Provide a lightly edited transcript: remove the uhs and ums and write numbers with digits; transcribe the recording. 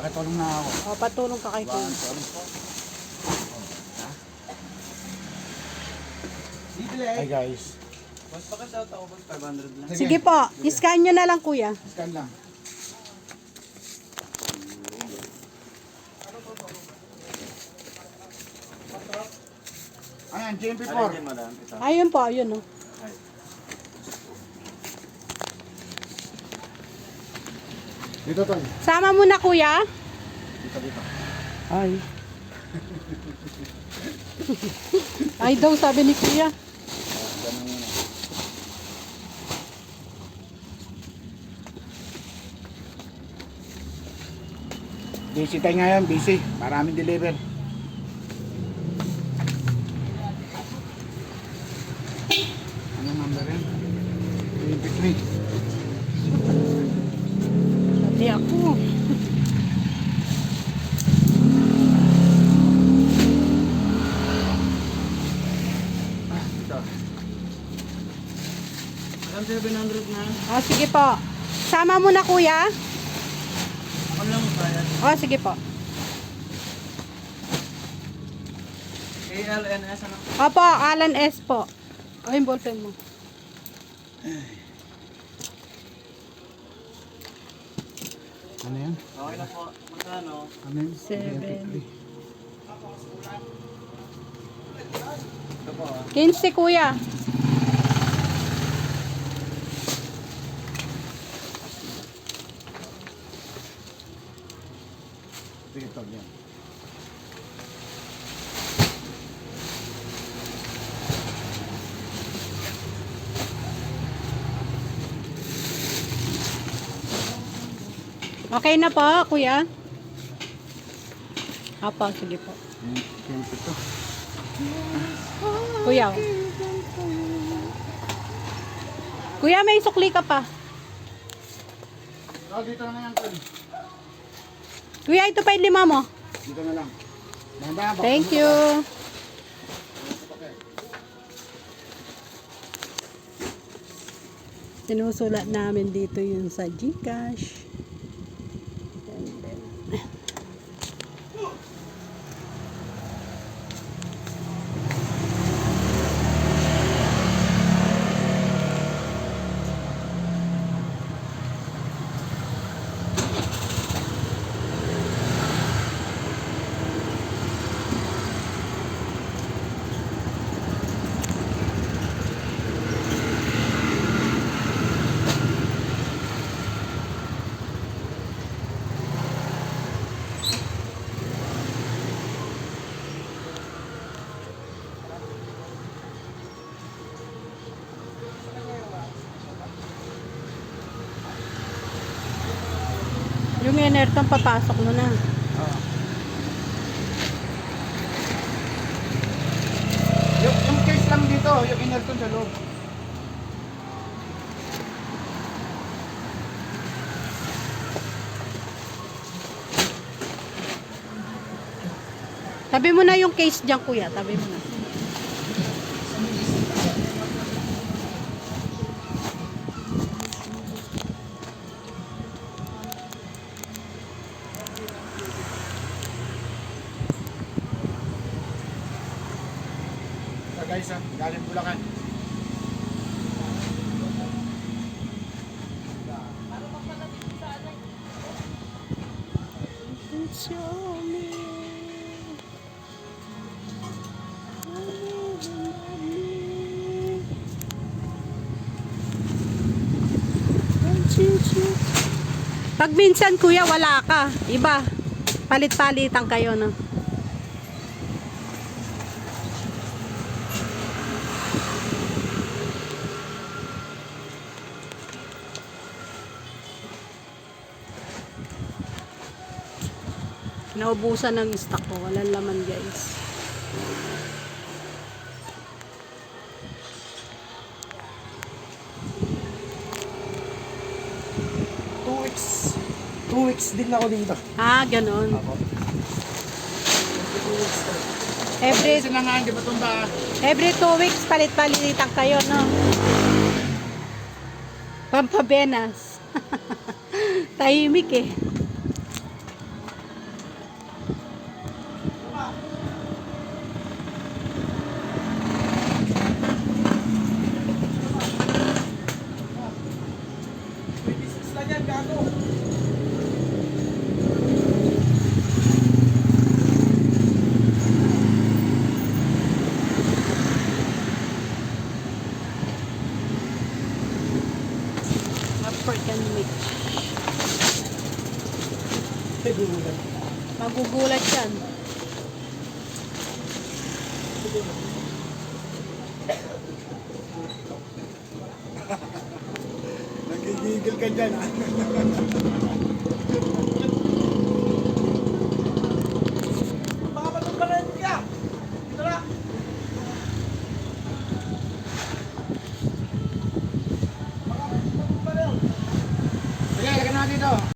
Pakitulong na ako. O, patulong ka kay Kuya. Hi guys. Mas pakashout ako pag 500 lang. Sige po, iscan nyo na lang Kuya. Scan lang. Ayan, GMP4. Alin din madam? Ito. Ayun po, ayun o. Ay. Dito to. Sama mo na Kuya. Dito. Ay. Ay daw, sabi ni Kuya. Ganun muna. Busy tayo ngayon, busy. Maraming deliver. Anong number yan? 23. Pati ako. Ito. Madam 700 na. O, sige po. Sama mo na Kuya. Ako lang bayad. O, sige po. ALNS ano? Opo, Alan S po. O, yung ballpen mo. Ano yan? Okay na po. Magkano? Ano yan? 7. Ito po ah. 15 Kuya. Dito yan. Okay na po, Kuya. Opo, sige po. Siyempre to. Kuya. O. Kuya, may sukli ka pa. Oh, dito na yan, Tol. Kuya, ito pa yung 5 mo. Dito na lang. Dahan-dahan, baka Thank pumunta you. ka. Sinusulat namin dito yun sa GCash. And then, yung enerton papasok mo na. Oo. Yung case lang dito, yung inerton sa loob. Tabi mo na yung case dyan, Kuya. Tabi mo na. So guys, galing Bulacan. Show me. Pag minsan Kuya wala ka, iba. Palit-palitan kayo no. Naubusan ng stock ko, walang laman guys. Two weeks din ako dito. Ah, ganon. Ako. Every Kasi na nga, di ba tumba? Every 2 weeks, palit-palitan kayo, no? Pampabenas. Tahimik eh. lang yan, gago. African witch. Magugulat yan. Nagigigil ka dyan, ha? Baka matungkalan ka! Dito na! Baka matungkalan! Sige, lagyan natin dito.